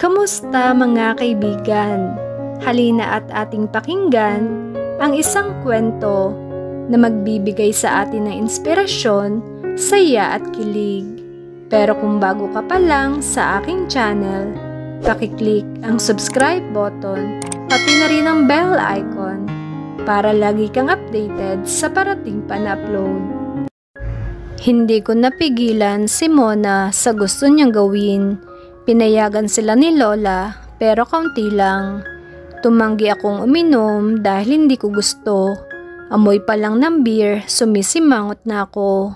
Kamusta mga kaibigan? Halina at ating pakinggan ang isang kwento na magbibigay sa atin ng inspirasyon, saya at kilig. Pero kung bago ka pa lang sa aking channel, pakiclick ang subscribe button pati na rin ang bell icon para lagi kang updated sa parating pa na upload. Hindi ko napigilan si Mona sa gusto niyang gawin. Pinayagan sila ni Lola pero kaunti lang. Tumanggi akong uminom dahil hindi ko gusto. Amoy pa lang ng beer, sumisimangot na ako.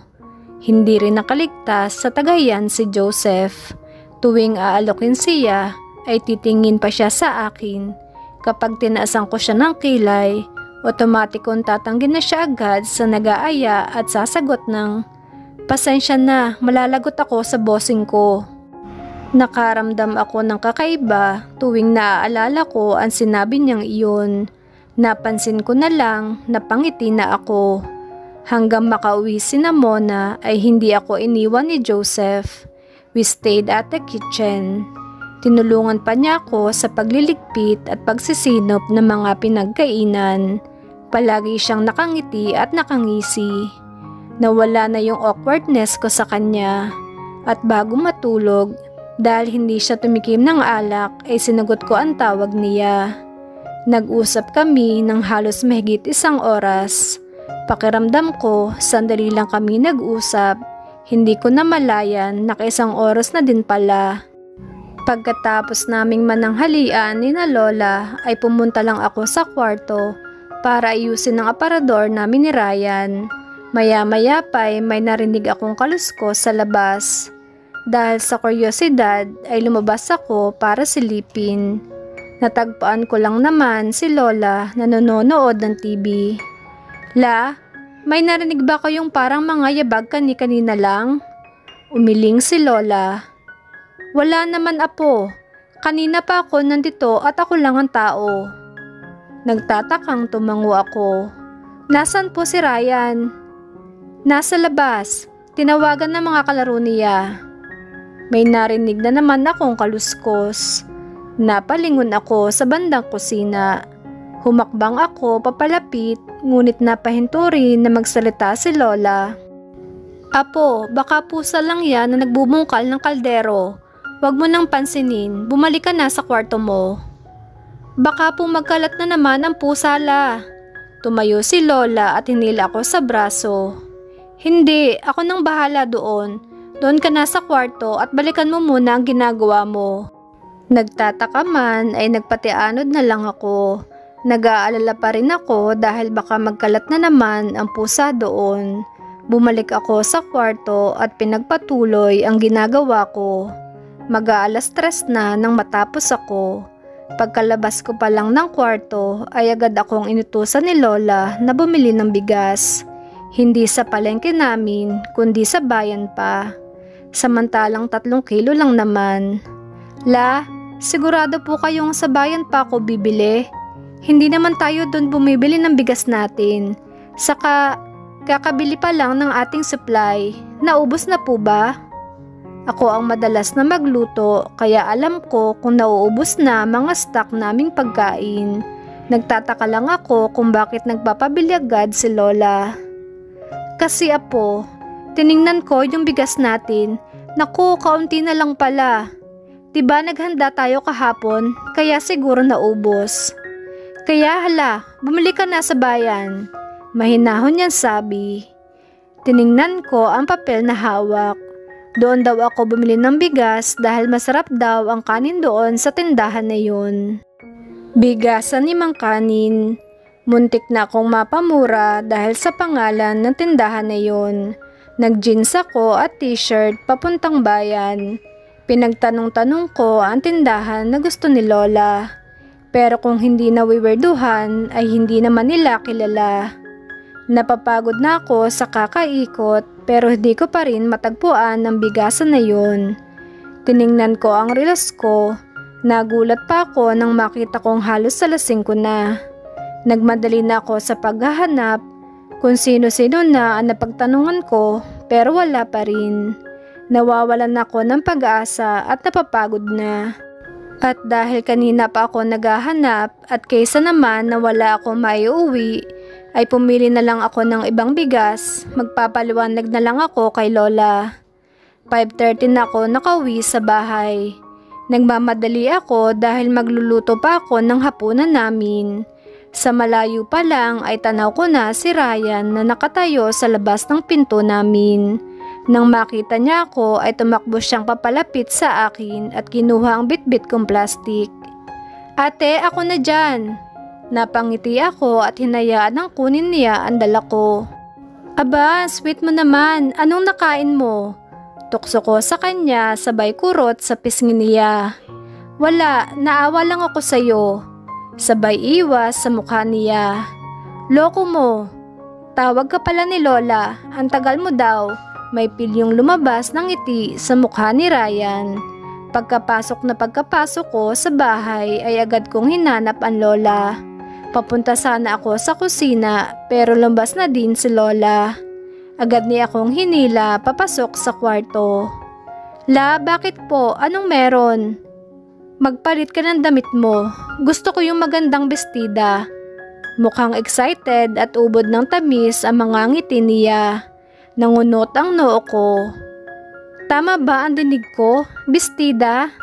Hindi rin nakaligtas sa tagayan si Joseph. Tuwing aalokin siya ay titingin pa siya sa akin. Kapag tinaasan ko siya ng kilay, otomatikong tatanggin na siya agad sa nag-aaya at sasagot ng, "Pasensya na, malalagot ako sa bossing ko." Nakaramdam ako ng kakaiba tuwing naaalala ko ang sinabi niyang iyon. Napansin ko na lang na pangiti na ako. Hanggang makauwi si Mona ay hindi ako iniwan ni Joseph. We stayed at the kitchen. Tinulungan pa niya ako sa pagliligpit at pagsisinop ng mga pinagkainan. Palagi siyang nakangiti at nakangisi. Nawala na yung awkwardness ko sa kanya. At bago matulog, dahil hindi siya tumikim ng alak, ay sinagot ko ang tawag niya. Nag-usap kami ng halos mahigit 1 oras. Pakiramdam ko, sandali lang kami nag-usap. Hindi ko namalayan, naka-1 oras na din pala. Pagkatapos naming mananghalian ni na Lola, ay pumunta lang ako sa kwarto para ayusin ang aparador namin ni Ryan. Maya-maya pa ay may narinig akong kaluskos sa labas. Dahil sa kuryosidad ay lumabas ako para silipin. Natagpuan ko lang naman si Lola na nanonood ng TV. "La, may narinig ba kayong parang mga yabag kanina lang?" Umiling si Lola. "Wala naman apo. Kanina pa ako nandito at ako lang ang tao." Nagtatakang tumango ako. "Nasaan po si Ryan?" "Nasa labas. Tinawagan ng mga kalaro niya." May narinig na naman akong kaluskos. Napalingon ako sa bandang kusina. Humakbang ako papalapit, ngunit napahinto rin na magsalita si Lola. "Apo, baka pusa lang yan na nagbubungkal ng kaldero. Huwag mo nang pansinin, bumalik ka na sa kwarto mo." "Baka po magkalat na naman ang pusa, la." Tumayo si Lola at hinila ako sa braso. "Hindi, ako nang bahala doon. Doon ka na sa kwarto at balikan mo muna ang ginagawa mo." Nagtataka man ay nagpatianod na lang ako. Nag-aalala pa rin ako dahil baka magkalat na naman ang pusa doon. Bumalik ako sa kwarto at pinagpatuloy ang ginagawa ko. Mag-aalas 3 na nang matapos ako. Pagkalabas ko pa lang ng kwarto ay agad akong inutusan ni Lola na bumili ng bigas. Hindi sa palengke namin kundi sa bayan pa. Samantalang 3 kilo lang naman. "La, sigurado po kayong sa bayan pa ako bibili? Hindi naman tayo doon bumibili ng bigas natin. Saka, kakabili pa lang ng ating supply. Naubos na po ba?" Ako ang madalas na magluto kaya alam ko kung nauubos na mga stock naming pagkain. Nagtataka lang ako kung bakit nagpapabili agad si Lola. "Kasi apo, tiningnan ko yung bigas natin. Naku, kaunti na lang pala. Diba naghanda tayo kahapon, kaya siguro naubos. Kaya hala, bumili ka na sa bayan." Mahinahon niyang sabi. Tiningnan ko ang papel na hawak. Doon daw ako bumili ng bigas dahil masarap daw ang kanin doon sa tindahan na yun. Bigasan ni Mang Kanin. Muntik na akong mapamura dahil sa pangalan ng tindahan na yun. Nag-jeans ako at t-shirt papuntang bayan. Pinagtanong-tanong ko ang tindahan na gusto ni Lola. Pero kung hindi nawiwerduhan ay hindi naman nila kilala. Napapagod na ako sa kakaikot pero hindi ko pa rin matagpuan ang bigasan na yun. Tiningnan ko ang relas ko. Nagulat pa ako nang makita kong halos alas 5 na. Nagmadali na ako sa paghahanap kung sino-sino na ang napagtanungan ko pero wala pa rin. Nawawalan ako ng pag-asa at napapagod na. At dahil kanina pa ako naghahanap at kaysa naman na wala akong maiuwi, ay pumili na lang ako ng ibang bigas, magpapaliwanag na lang ako kay Lola. 5:30 na ako nakauwi sa bahay. Nagmamadali ako dahil magluluto pa ako ng hapunan namin. Sa malayo pa lang ay tanaw ko na si Ryan na nakatayo sa labas ng pinto namin. Nang makita niya ako ay tumakbo siyang papalapit sa akin at kinuha ang bitbit kong plastik. "Ate, ako na dyan." Napangiti ako at hinayaan ng kunin niya ang dala ko. "Aba, sweet mo naman. Anong nakain mo?" Tukso ko sa kanya sabay kurot sa pisngi niya. "Wala, naawa lang ako sa'yo." Sabay iwas sa mukha niya. "Loko mo. Tawag ka pala ni Lola. Ang tagal mo daw." May pilyong lumabas ng ngiti sa mukha ni Ryan. Pagkapasok ko sa bahay ay agad kong hinanap ang Lola. Papunta sana ako sa kusina pero lumabas na din si Lola. Agad niya akong hinila papasok sa kwarto. "La, bakit po? Anong meron?" "Magpalit ka ng damit mo. Gusto ko yung magandang bestida." Mukhang excited at ubod ng tamis ang mga ngiti niya. Nangunot ang noo ko. Tama ba ang dinig ko? Bestida?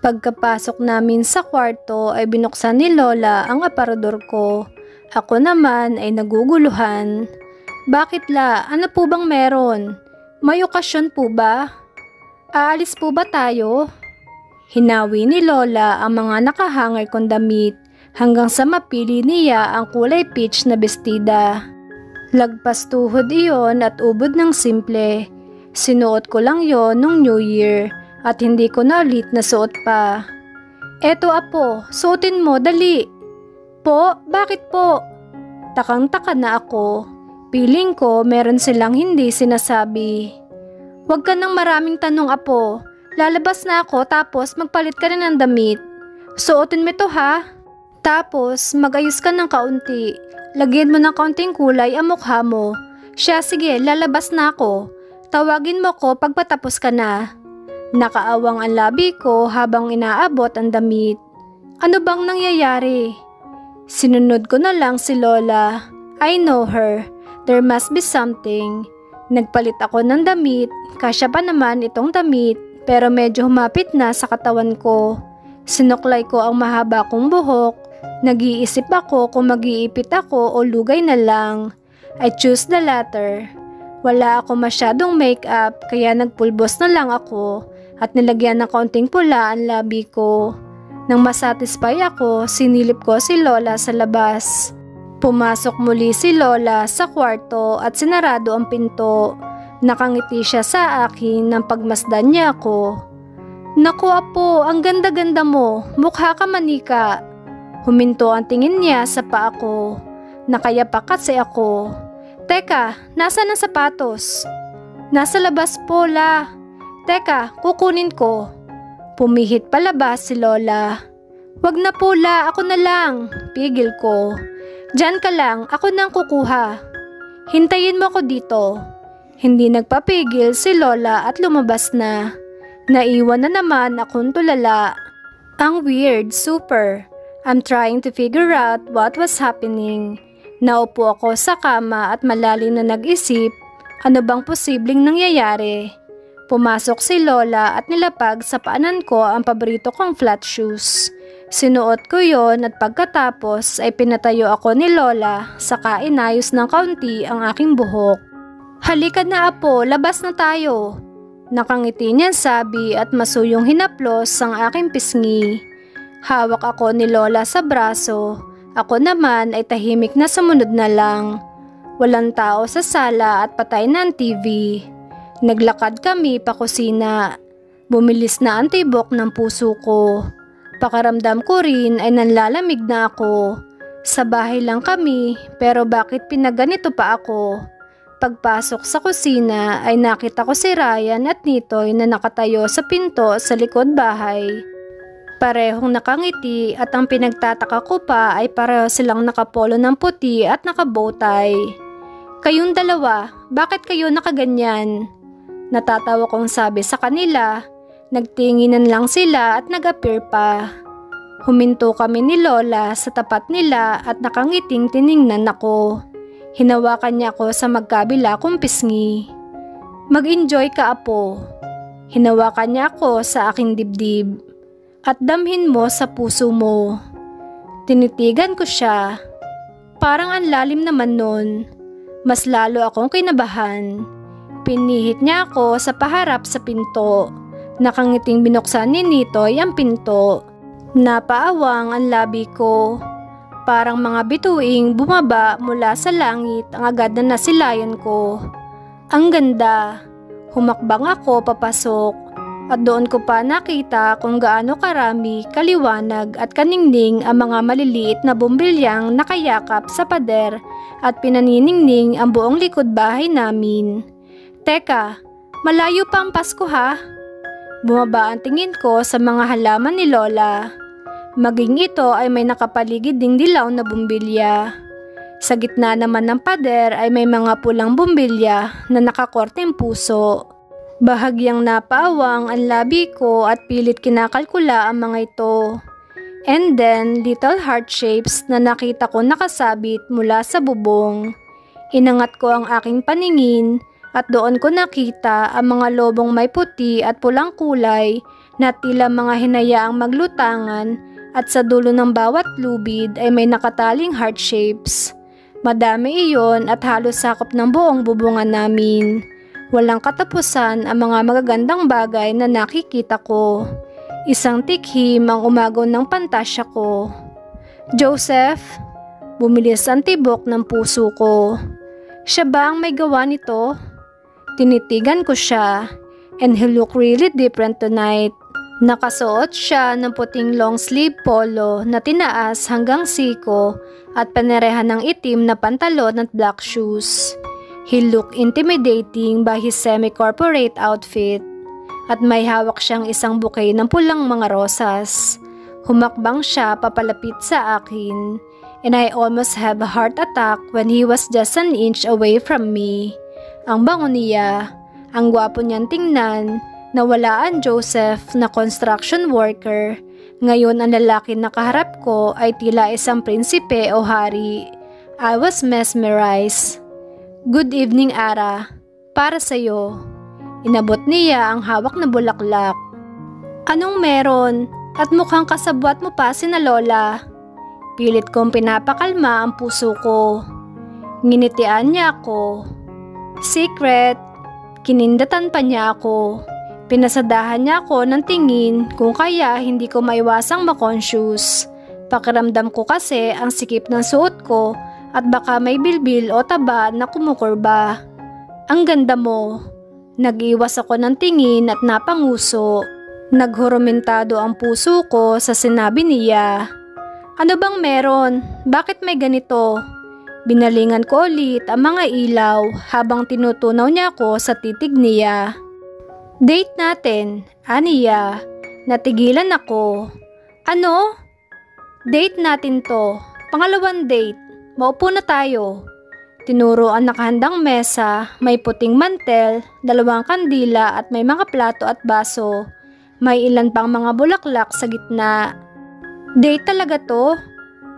Pagkapasok namin sa kwarto ay binuksan ni Lola ang aparador ko. Ako naman ay naguguluhan. "Bakit la? Ano po bang meron? May okasyon po ba? Aalis po ba tayo?" Hinawi ni Lola ang mga nakahanger kong damit hanggang sa mapili niya ang kulay peach na bestida. Lagpas tuhod iyon at ubod ng simple. Sinuot ko lang yon nung New Year at hindi ko na ulit nasuot pa. "Eto apo, suotin mo, dali." "Po, bakit po?" Takang-taka na ako. Piling ko meron silang hindi sinasabi. "Huwag ka ng maraming tanong apo. Lalabas na ako tapos magpalit ka na ng damit. Suotin mo ito ha. Tapos magayos ka ng kaunti. Lagyan mo ng kaunting kulay ang mukha mo. Siya, sige, lalabas na ako. Tawagin mo ko pag patapos ka na." Nakaawang ang labi ko habang inaabot ang damit. Ano bang nangyayari? Sinunod ko na lang si Lola. I know her. There must be something. Nagpalit ako ng damit. Kasya pa naman itong damit pero medyo humapit na sa katawan ko. Sinuklay ko ang mahaba kong buhok. Nag-iisip ako kung mag-iipit ako o lugay na lang. I choose the latter. Wala ako masyadong make-up kaya nagpulbos na lang ako at nilagyan ng kaunting pula ang labi ko. Nang masatisfy ako, sinilip ko si Lola sa labas. Pumasok muli si Lola sa kwarto at sinarado ang pinto. Nakangiti siya sa akin nang pagmasdan niya ako. "Naku apo, ang ganda-ganda mo. Mukha ka manika." Huminto ang tingin niya sa paa ko. Nakayapak kasi ako. "Teka, nasaan ang sapatos?" "Nasa labas po, la." "Teka, kukunin ko." Pumihit palabas si Lola. "Wag na po, la, ako na lang." Pigil ko. "Diyan ka lang, ako nang kukuha." "Hintayin mo ako dito." Hindi nagpapigil si Lola at lumabas na. Naiwan na naman akong tulala. Ang weird, super. I'm trying to figure out what was happening. Naupo ako sa kama at malalim na nag-isip, ano bang posibleng nangyayari? Pumasok si Lola at nilapag sa paanan ko ang paborito kong flat shoes. Sinuot ko yon at pagkatapos ay pinatayo ako ni Lola saka inayos ng kaunti ang aking buhok. "Halika na apo, labas na tayo." Nakangiti niya sabi at masuyong hinaplos ang aking pisngi. Hawak ako ni Lola sa braso. Ako naman ay tahimik na sumunod na lang. Walang tao sa sala at patay na ang TV. Naglakad kami pa kusina. Bumilis na ang tibok ng puso ko. Pakaramdam ko rin ay nanlalamig na ako. Sa bahay lang kami pero bakit pinaganito pa ako? Pagpasok sa kusina ay nakita ko si Ryan at Nitoy na nakatayo sa pinto sa likod bahay. Parehong nakangiti at ang pinagtataka ko pa ay pareho silang nakapolo ng puti at nakabowtie. "Kayong dalawa, bakit kayo nakaganyan?" Natatawa kong sabi sa kanila. Nagtinginan lang sila at nag-appear pa. Huminto kami ni Lola sa tapat nila at nakangiting tiningnan ako. Hinawakan niya ako sa magkabila kong pisngi. Mag-enjoy ka, apo. Hinawakan niya ako sa aking dibdib. At damhin mo sa puso mo. Tinitigan ko siya. Parang ang lalim naman nun. Mas lalo akong kinabahan. Pinihit niya ako sa paharap sa pinto. Nakangiting binuksan ni Nitoy ang pinto. Napaawang ang labi ko. Parang mga bituing bumaba mula sa langit ang agad na nasilayan ko. Ang ganda. Humakbang ako papasok. At doon ko pa nakita kung gaano karami, kaliwanag at kaningning ang mga maliliit na bumbilyang nakayakap sa pader at pinaniningning ang buong likod bahay namin. Teka, malayo pa ang Pasko ha? Bumaba ang tingin ko sa mga halaman ni Lola. Maging ito ay may nakapaligid ding dilaw na bumbilya. Sa gitna naman ng pader ay may mga pulang bumbilya na nakakorteng puso. Bahagyang napaawang ang labi ko at pilit kinakalkula ang mga ito. And then, little heart shapes na nakita ko nakasabit mula sa bubong. Inangat ko ang aking paningin at doon ko nakita ang mga lobong may puti at pulang kulay na tila mga hinayaang maglutangan at sa dulo ng bawat lubid ay may nakataling heart shapes. Madami iyon at halos sakop ng buong bubungan namin. Walang katapusan ang mga magagandang bagay na nakikita ko. Isang tikhim ang umagaw ng pantasya ko. Joseph, bumilis ang tibok ng puso ko. Siya ba ang may gawa nito? Tinitigan ko siya, and he looked really different tonight. Nakasuot siya ng puting long sleeve polo na tinaas hanggang siko at panerehan ng itim na pantalon at black shoes. He looked intimidating by his semi-corporate outfit at may hawak siyang isang bouquet ng pulang mga rosas. Humakbang siya papalapit sa akin and I almost have a heart attack when he was just an inch away from me. Ang bango niya, ang gwapo niyang tingnan, nawala ang Joseph na construction worker. Ngayon ang lalaki na kaharap ko ay tila isang prinsipe o hari. I was mesmerized. Good evening, Ara. Para sa'yo. Inabot niya ang hawak na bulaklak. Anong meron? At mukhang kasabwat mo pa sina Lola. Pilit kong pinapakalma ang puso ko. Nginitian niya ako. Secret. Kinindatan pa niya ako. Pinasadahan niya ako ng tingin kung kaya hindi ko maiwasang ma-conscious. Pakiramdam ko kasi ang sikip ng suot ko at baka may bilbil o taba na kumukurba. Ang ganda mo. Nag-iwas ako ng tingin at napanguso. Naghurumentado ang puso ko sa sinabi niya. Ano bang meron? Bakit may ganito? Binalingan ko ulit ang mga ilaw habang tinutunaw niya ako sa titig niya. Date natin, aniya. Natigilan ako. Ano? Date natin to. Pangalawang date. Maupo na tayo. Tinuro ang nakahandang mesa, may puting mantel, 2 kandila at may mga plato at baso. May ilan pang mga bulaklak sa gitna. Date talaga to?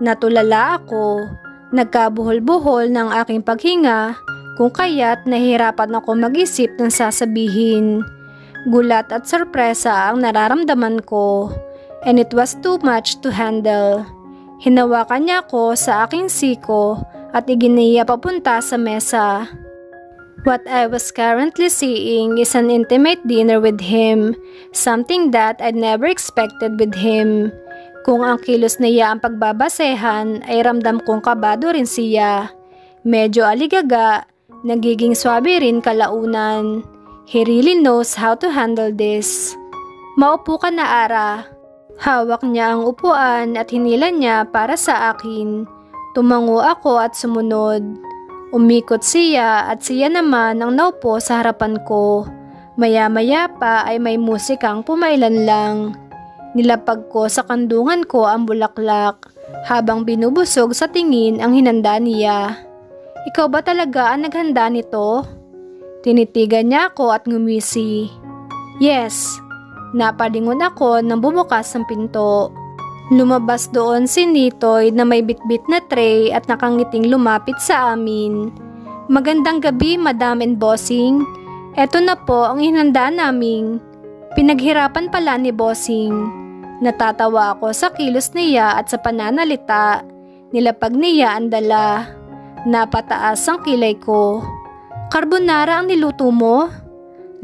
Natulala ako. Nagkabuhol-buhol ng aking paghinga, kung kaya't nahihirapan ako mag-isip ng sasabihin. Gulat at sorpresa ang nararamdaman ko, and it was too much to handle. Hinawakan niya ako sa aking siko at iginiya papunta sa mesa. What I was currently seeing is an intimate dinner with him, something that I'd never expected with him. Kung ang kilos niya ang pagbabasehan ay ramdam kong kabado rin siya. Medyo aligaga, nagiging swabe rin kalaunan. He really knows how to handle this. Maupo ka na, Ara. Hawak niya ang upuan at hinila niya para sa akin. Tumango ako at sumunod. Umikot siya at siya naman ang naupo sa harapan ko. Maya-maya pa ay may musikang pumailan lang. Nilapag ko sa kandungan ko ang bulaklak habang binubusog sa tingin ang hinanda niya. Ikaw ba talaga ang naghanda nito? Tinitigan niya ako at ngumisi. Yes. Napalingon ako nang bumukas ang pinto. Lumabas doon si Nitoy na may bitbit na tray at nakangiting lumapit sa amin. "Magandang gabi, Madam and Bossing. Eto na po ang hinanda naming." Pinaghirapan pala ni Bossing. Natatawa ako sa kilos niya at sa pananalita. Nilapag niya ang dala. Napataas ang kilay ko. "Carbonara ang niluto mo?"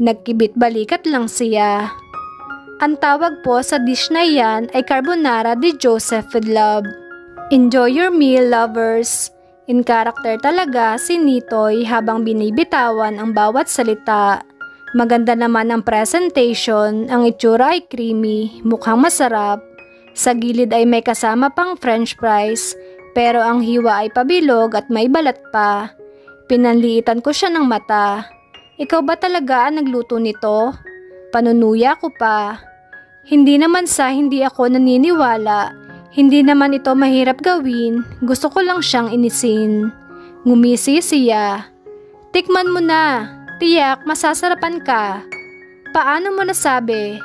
Nagkibit balikat lang siya. Ang tawag po sa dish na yan ay carbonara de Joseph with love. Enjoy your meal, lovers. In character talaga si Nitoy habang binibitawan ang bawat salita. Maganda naman ang presentation, ang itsura ay creamy, mukhang masarap. Sa gilid ay may kasama pang french fries, pero ang hiwa ay pabilog at may balat pa. Pinanliitan ko siya ng mata. "Ikaw ba talaga ang nagluto nito?" Panunuya ko pa. Hindi naman sa hindi ako naniniwala. Hindi naman ito mahirap gawin. Gusto ko lang siyang inisin. Ngumisi siya. "Tikman mo na. Tiyak masasarapan ka." "Paano mo nasabi?"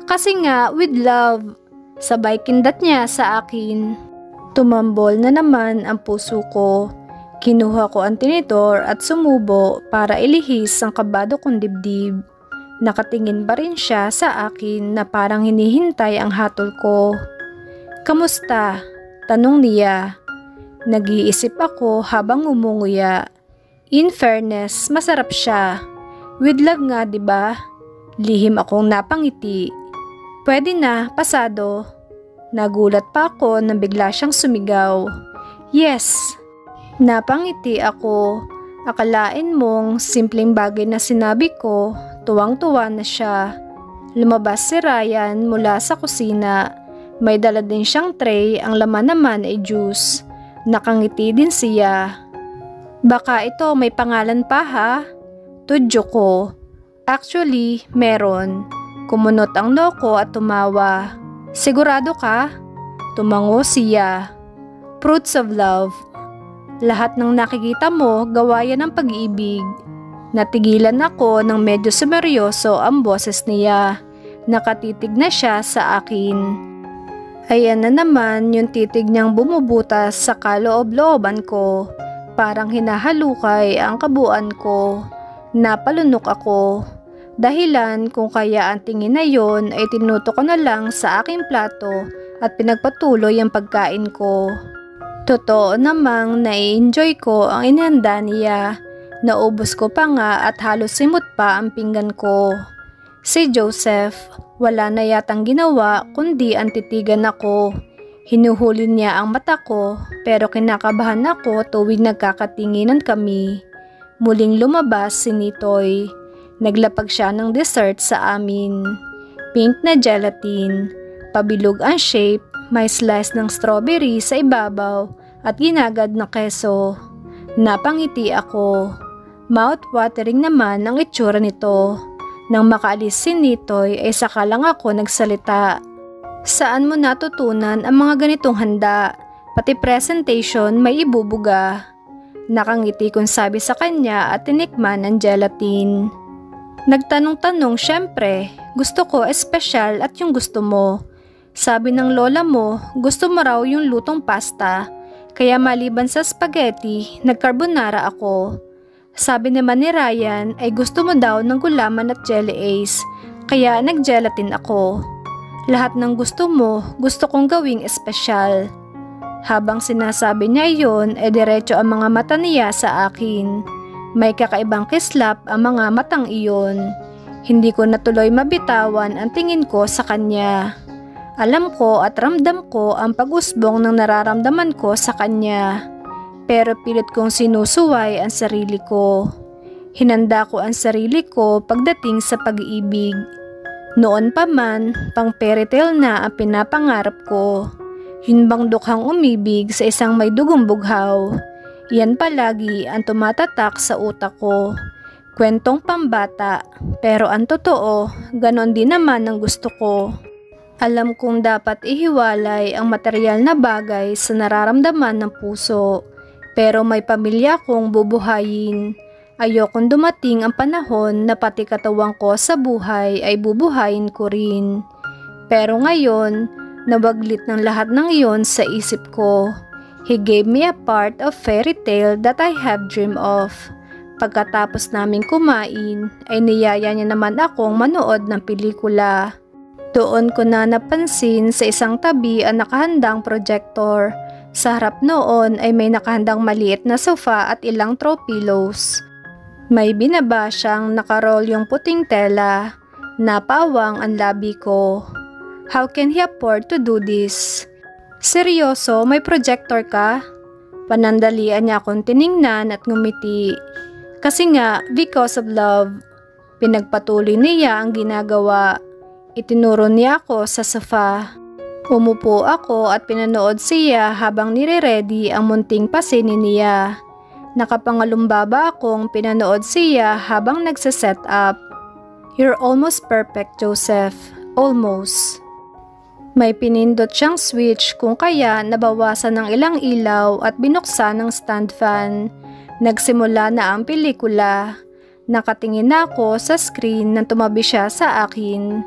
"Kasi nga with love." Sabay kindat niya sa akin. Tumambol na naman ang puso ko. Kinuha ko ang tinidor at sumubo para ilihis ang kabado kong dibdib. Nakatingin pa rin siya sa akin na parang hinihintay ang hatol ko. "Kamusta?" tanong niya. Nag-iisip ako habang umunguya. In fairness, masarap siya. With love nga, diba? Lihim akong napangiti. "Pwede na, pasado." Nagulat pa ako nang bigla siyang sumigaw. "Yes." Napangiti ako. Akalain mong simpleng bagay na sinabi ko, tuwang-tuwa na siya. Lumabas si Ryan mula sa kusina. May dala din siyang tray, ang laman naman ay juice. Nakangiti din siya. "Baka ito may pangalan pa ha?" Tudyo ko. "Actually, meron." Kumunot ang noo at tumawa. "Sigurado ka?" Tumango siya. "Fruits of love. Lahat ng nakikita mo, gawa yan ng pag-ibig." Natigilan ako nang medyo sumeryoso ang boses niya. Nakatitig na siya sa akin. Ayan na naman yung titig niyang bumubutas sa kaloob-looban ko. Parang hinahalukay ang kabuuan ko. Napalunok ako. Dahilan kung kaya ang tingin na yon ay tinuto ko na lang sa aking plato at pinagpatuloy ang pagkain ko. Totoo namang nai-enjoy ko ang inihanda niya. Naubos ko pa nga at halos simot pa ang pinggan ko. Si Joseph, wala na yatang ginawa kundi ang titigan ako. Hinuhuli niya ang mata ko pero kinakabahan ako tuwing nagkakatinginan kami. Muling lumabas si Nitoy. Naglapag siya ng dessert sa amin. Pink na gelatin. Pabilog ang shape, may slice ng strawberry sa ibabaw at ginagad na keso. Napangiti ako. Mouth-watering naman ang itsura nito. Nang makaalis si Nitoy ay saka lang ako nagsalita. "Saan mo natutunan ang mga ganitong handa? Pati presentation may ibubuga." Nakangiti kong sabi sa kanya at tinikman ang gelatin. Nagtanong-tanong, syempre, gusto ko espesyal at yung gusto mo. Sabi ng lola mo, gusto mo raw yung lutong pasta. Kaya maliban sa spaghetti, nagcarbonara ako. Sabi naman ni Ryan ay gusto mo daw ng gulaman at jelly ace, kaya naggelatin ako. Lahat ng gusto mo, gusto kong gawing espesyal. Habang sinasabi niya iyon, diretso ang mga mata niya sa akin. May kakaibang kislap ang mga matang iyon. Hindi ko natuloy mabitawan ang tingin ko sa kanya. Alam ko at ramdam ko ang pag-usbong ng nararamdaman ko sa kanya. Pero pilit kong sinusuway ang sarili ko. Hinanda ko ang sarili ko pagdating sa pag-ibig. Noon pa man, pang fairytale na ang pinapangarap ko. Yun bang dukhang umibig sa isang may dugong bughaw? Yan palagi ang tumatatak sa utak ko. Kwentong pambata, pero ang totoo, ganon din naman ang gusto ko. Alam kong dapat ihiwalay ang material na bagay sa nararamdaman ng puso, pero may pamilya kong bubuhayin. Ayokong dumating ang panahon na pati katawang ko sa buhay ay bubuhayin ko rin. Pero ngayon, nawaglit ng lahat ng iyon sa isip ko. He gave me a part of fairy tale that I have dreamed of. Pagkatapos naming kumain, ay niyaya niya naman akong manood ng pelikula. Doon ko na napansin sa isang tabi ang nakahandang projector. Sa harap noon ay may nakahandang maliit na sofa at ilang throw pillows. May binaba siyang nakaroll yung puting tela. Napawang ang labi ko. How can he afford to do this? Seryoso, may projector ka? Panandalian niya akong tiningnan at ngumiti. Kasi nga, because of love. Pinagpatuloy niya ang ginagawa. Itinuro niya ako sa sofa. Umupo ako at pinanood siya habang nire-ready ang munting pasinin niya. Nakapangalumbaba akong pinanood siya habang nagsiset up. You're almost perfect, Joseph. Almost. May pinindot siyang switch kung kaya nabawasan ng ilang ilaw at binuksan ng stand fan. Nagsimula na ang pelikula. Nakatingin ako sa screen nang tumabi siya sa akin.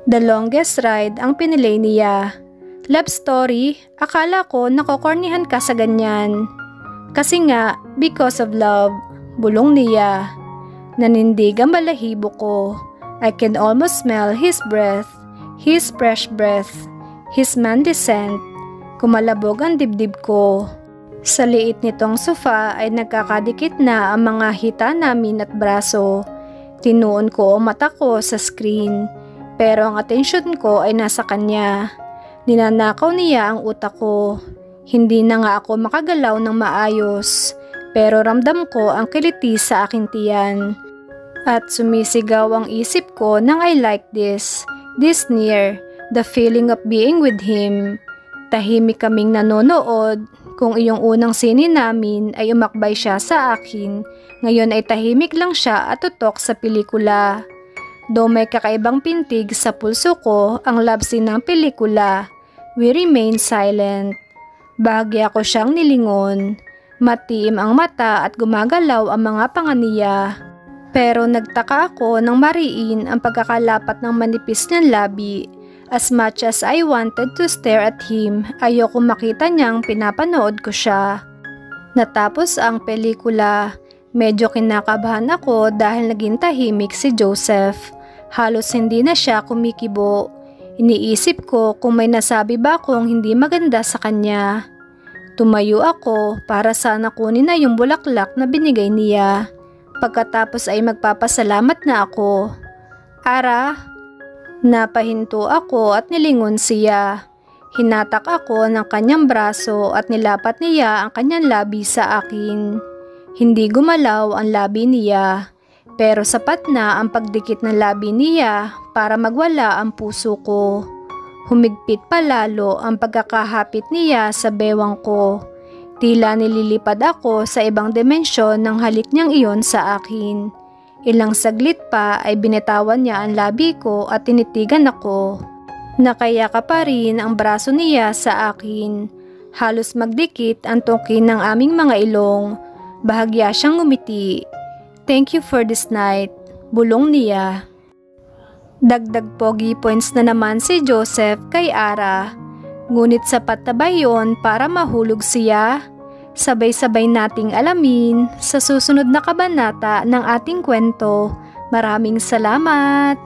The Longest Ride ang pinilay niya. Love story? Akala ko nakokornihan ka sa ganyan. Kasi nga, because of love, bulong niya. Nanindig ang balahibo ko. I can almost smell his breath. His fresh breath, his manly scent. Kumalabog ang dibdib ko. Sa liit nitong sofa ay nagkakadikit na ang mga hita namin at braso. Tinuon ko ang mata ko sa screen, pero ang atensyon ko ay nasa kanya. Ninanakaw niya ang utak ko. Hindi na nga ako makagalaw ng maayos, pero ramdam ko ang kiliti sa aking tiyan. At sumisigaw ang isip ko nang I like this. This near, the feeling of being with him. Tahimik kaming nanonood. Kung iyong unang sini namin ay umakbay siya sa akin, ngayon ay tahimik lang siya at tutok sa pelikula. Do may kakaibang pintig sa pulso ko ang love scene ng pelikula, we remain silent. Bahagya ko siyang nilingon. Matiim ang mata at gumagalaw ang mga panga niya. Pero nagtaka ako nang mariin ang pagkakalapat ng manipis niyang labi. As much as I wanted to stare at him, ayoko makita niyang pinapanood ko siya. Natapos ang pelikula. Medyo kinakabahan ako dahil naging tahimik si Joseph. Halos hindi na siya kumikibo. Iniisip ko kung may nasabi ba akong hindi maganda sa kanya. Tumayo ako para sana kunin na yung bulaklak na binigay niya. Pagkatapos ay magpapasalamat na ako. Ara? Napahinto ako at nilingon siya. Hinatak ako ng kanyang braso at nilapat niya ang kanyang labi sa akin. Hindi gumalaw ang labi niya, pero sapat na ang pagdikit ng labi niya para magwala ang puso ko. Humigpit pa lalo ang pagkakahapit niya sa bewang ko. Tila nililipad ako sa ibang dimensyon ng halik niyang iyon sa akin. Ilang saglit pa ay binitawan niya ang labi ko at tinitigan ako. Nakayaka pa rin ang braso niya sa akin. Halos magdikit ang tungkin ng aming mga ilong. Bahagya siyang ngumiti. Thank you for this night, bulong niya. Dagdag pogi points na naman si Joseph kay Ara. Ngunit sapat na ba yun para mahulog siya? Sabay-sabay nating alamin sa susunod na kabanata ng ating kwento. Maraming salamat!